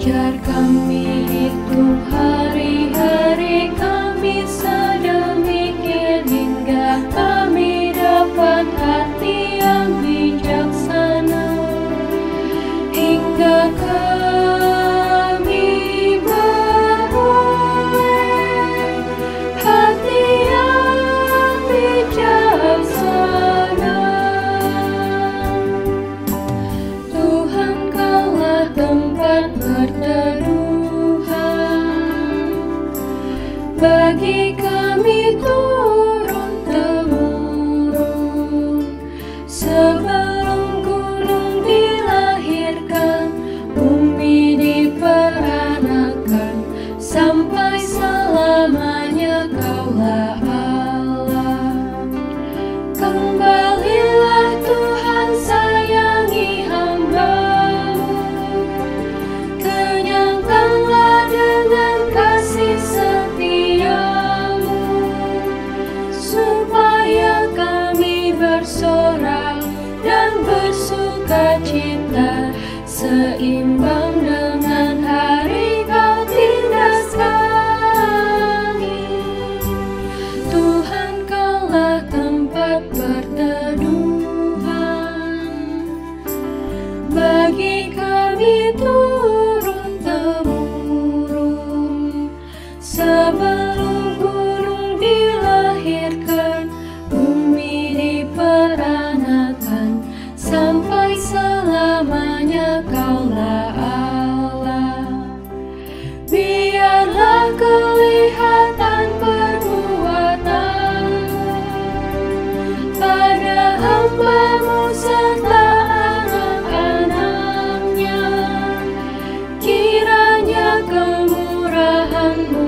Ajar kami hitung hari-hari kami sedemikian hingga kami dapat hati yang bijaksana, hingga kami beroleh hati yang bijaksana. Tuhan, Kaulah tempat perteduhan bagi kami turun-temurun. Sebelum gunung dilahirkan, bumi diperanakan, sampai selamanya Kaulah Allah. Kembalilah Tuhan, sayangi hamba-Mu, kenyangkanlah dengan kasih setia-Mu, supaya kami bersorak dan bersukacita seimbang dengan hari Kau tindas kami. Tuhan, Kaulah tempat perteduhan bagi kami turun-temurun. Sebelum gunung dilahirkan, bumi diperanakan, sampai selamanya Kaulah Allah. Biarlah kelihatan perbuatan-Mu pada hamba-Mu serta anak-anak-Nya. Kiranya kemurahan-Mu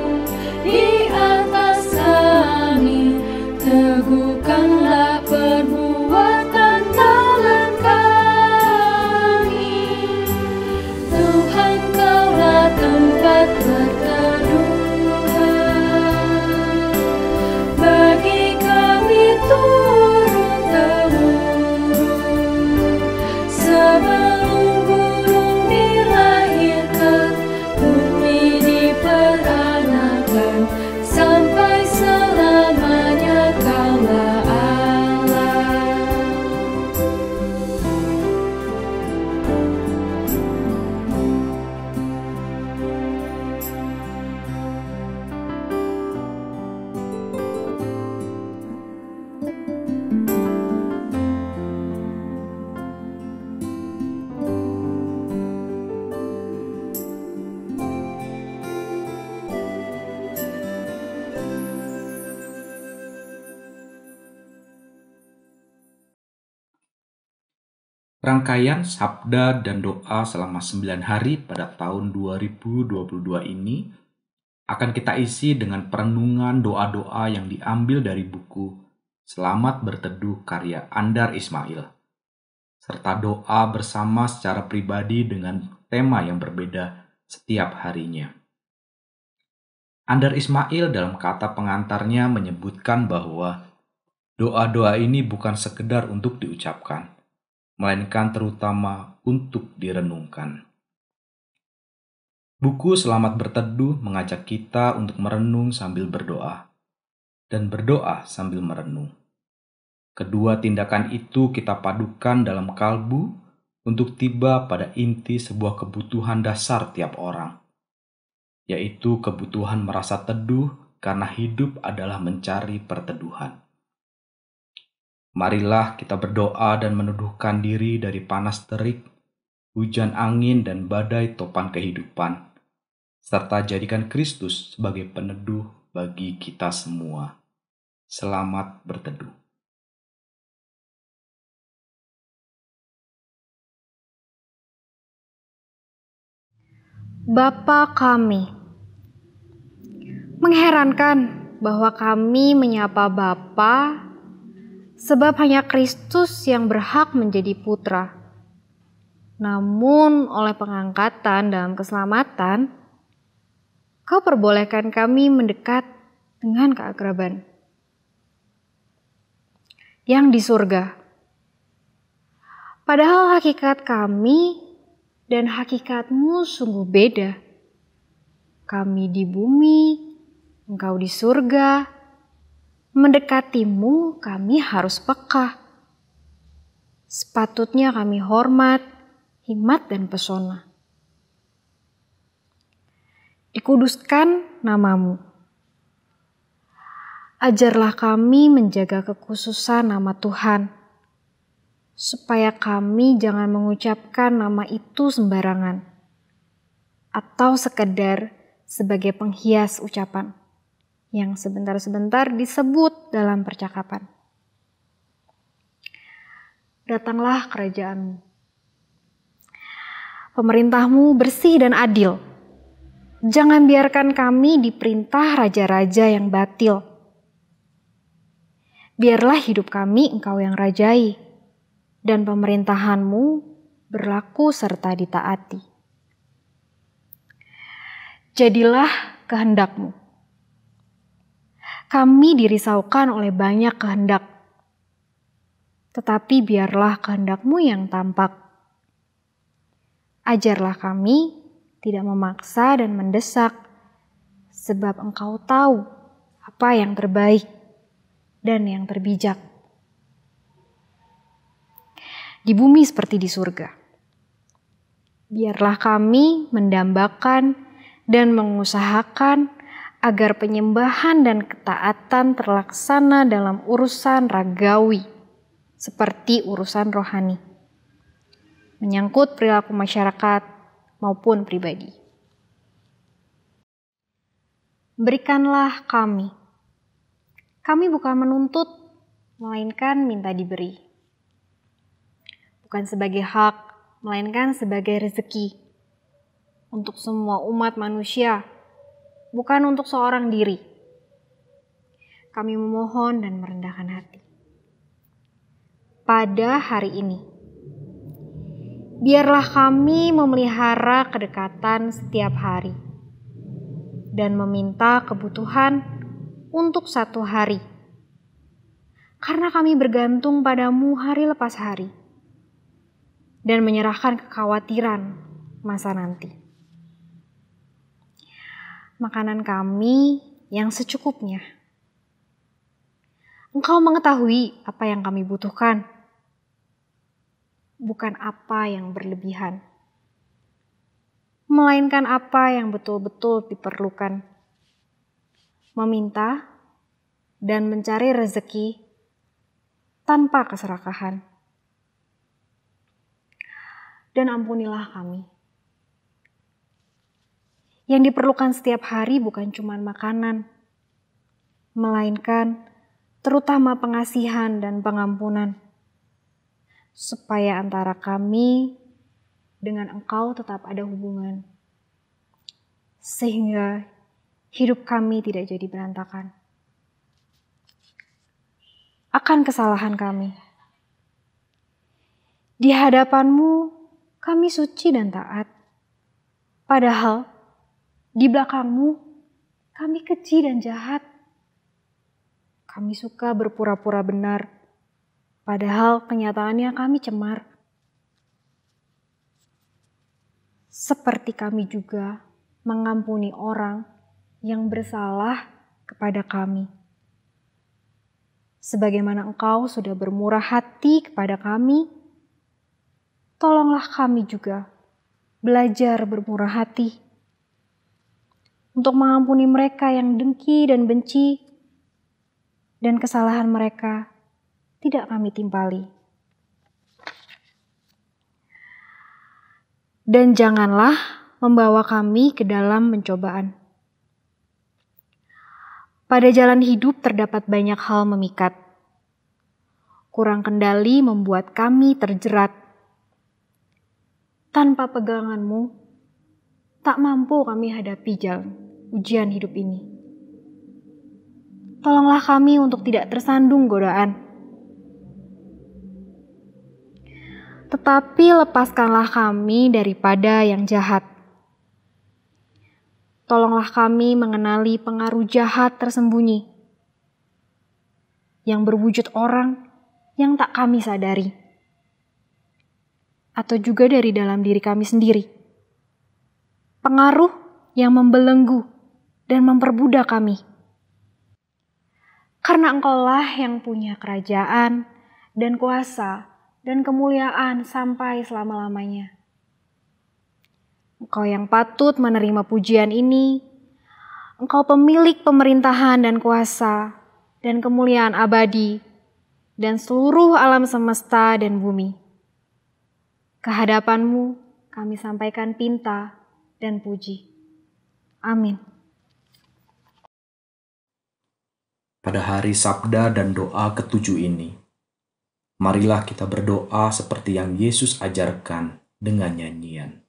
di atas kami, teguhkanlah perbuatan tangan kami. Tuhan, Kaulah tempat perteduhan bagi kami turun-temurun. Sebelum gunung dilahirkan, bumi diperanakan, sampai selamanya Kaulah Allah. Rangkaian sabda dan doa selama 9 hari pada tahun 2022 ini akan kita isi dengan perenungan doa-doa yang diambil dari buku Selamat Berteduh karya Andar Ismail, serta doa bersama secara pribadi dengan tema yang berbeda setiap harinya. Andar Ismail dalam kata pengantarnya menyebutkan bahwa doa-doa ini bukan sekedar untuk diucapkan, melainkan terutama untuk direnungkan. Buku Selamat Berteduh mengajak kita untuk merenung sambil berdoa, dan berdoa sambil merenung. Kedua tindakan itu kita padukan dalam kalbu untuk tiba pada inti sebuah kebutuhan dasar tiap orang, yaitu kebutuhan merasa teduh karena hidup adalah mencari perteduhan. Marilah kita berdoa dan meneduhkan diri dari panas terik, hujan angin dan badai topan kehidupan, serta jadikan Kristus sebagai peneduh bagi kita semua. Selamat berteduh. Bapa kami. Mengherankan bahwa kami menyapa Bapa sebab hanya Kristus yang berhak menjadi putra. Namun oleh pengangkatan dalam keselamatan, Kau perbolehkan kami mendekat dengan keakraban. Yang di surga. Padahal hakikat kami dan hakikatmu sungguh beda. Kami di bumi, engkau di surga. Mendekatimu kami harus peka. Sepatutnya kami hormat, hikmat dan pesona. Dikuduskan namamu. Ajarlah kami menjaga kekhususan nama Tuhan, supaya kami jangan mengucapkan nama itu sembarangan, atau sekedar sebagai penghias ucapan yang sebentar-sebentar disebut dalam percakapan. Datanglah kerajaanmu. Pemerintahmu bersih dan adil. Jangan biarkan kami diperintah raja-raja yang batil. Biarlah hidup kami engkau yang rajai, dan pemerintahanmu berlaku serta ditaati. Jadilah kehendakmu. Kami dirisaukan oleh banyak kehendak, tetapi biarlah kehendakmu yang tampak. Ajarlah kami tidak memaksa dan mendesak, sebab engkau tahu apa yang terbaik dan yang terbijak. Di bumi seperti di surga. Biarlah kami mendambakan dan mengusahakan agar penyembahan dan ketaatan terlaksana dalam urusan ragawi, seperti urusan rohani, menyangkut perilaku masyarakat maupun pribadi. Berikanlah kami. Kami bukan menuntut, melainkan minta diberi. Bukan sebagai hak, melainkan sebagai rezeki. Untuk semua umat manusia, bukan untuk seorang diri. Kami memohon dan merendahkan hati. Pada hari ini, biarlah kami memelihara kedekatan setiap hari dan meminta kebutuhan untuk satu hari, karena kami bergantung padamu hari lepas hari dan menyerahkan kekhawatiran masa nanti. Makanan kami yang secukupnya. Engkau mengetahui apa yang kami butuhkan, bukan apa yang berlebihan, melainkan apa yang betul-betul diperlukan. Meminta dan mencari rezeki tanpa keserakahan. Dan ampunilah kami. Yang diperlukan setiap hari bukan cuma makanan, melainkan terutama pengasihan dan pengampunan, supaya antara kami dengan Engkau tetap ada hubungan, sehingga hidup kami tidak jadi berantakan akan kesalahan kami. Di hadapan-Mu kami suci dan taat, padahal di belakang-Mu kami keji dan jahat. Kami suka berpura-pura benar, padahal kenyataannya kami cemar. Seperti kami juga mengampuni orang yang bersalah kepada kami. Sebagaimana Engkau sudah bermurah hati kepada kami, tolonglah kami juga belajar bermurah hati untuk mengampuni mereka yang dengki dan benci, dan kesalahan mereka tidak kami timpali. Dan janganlah membawa kami ke dalam pencobaan. Pada jalan hidup terdapat banyak hal memikat. Kurang kendali membuat kami terjerat. Tanpa pegangan-Mu, tak mampu kami hadapi jalan ujian hidup ini. Tolonglah kami untuk tidak tersandung godaan. Tetapi lepaskanlah kami daripada yang jahat. Tolonglah kami mengenali pengaruh jahat tersembunyi yang berwujud orang yang tak kami sadari. atau juga dari dalam diri kami sendiri. Pengaruh yang membelenggu dan memperbudak kami. Karena Engkaulah yang punya kerajaan dan kuasa dan kemuliaan sampai selama-lamanya. Engkau yang patut menerima pujian ini. Engkau pemilik pemerintahan dan kuasa dan kemuliaan abadi dan seluruh alam semesta dan bumi. Kehadapan-Mu kami sampaikan pinta dan puji. Amin. Pada hari sabda dan doa ketujuh ini, marilah kita berdoa seperti yang Yesus ajarkan dengan nyanyian.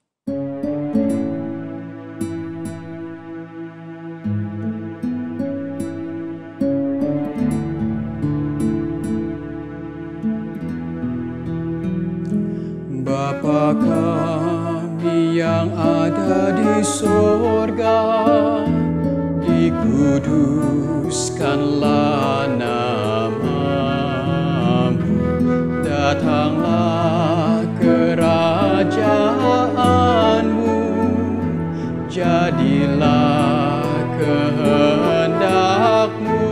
Bapa kami yang ada di sorga, dikuduskanlah nama-Mu, datanglah kerajaan-Mu, jadilah kehendak-Mu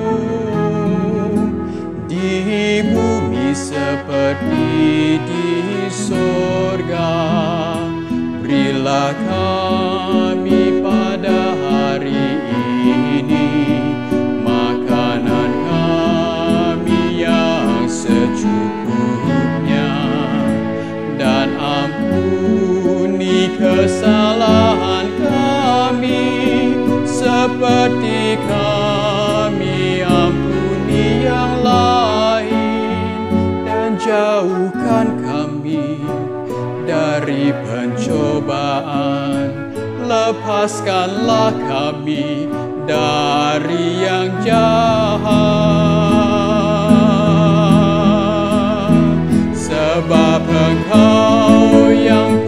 di bumi seperti di sorga. Berilah kami pada hari ini makanan kami yang secukupnya, dan ampuni kesalahan kami seperti kami ampuni yang lain, dan jauhkan kami dari pencobaan, lepaskanlah kami dari yang jahat. Sebab Engkau yang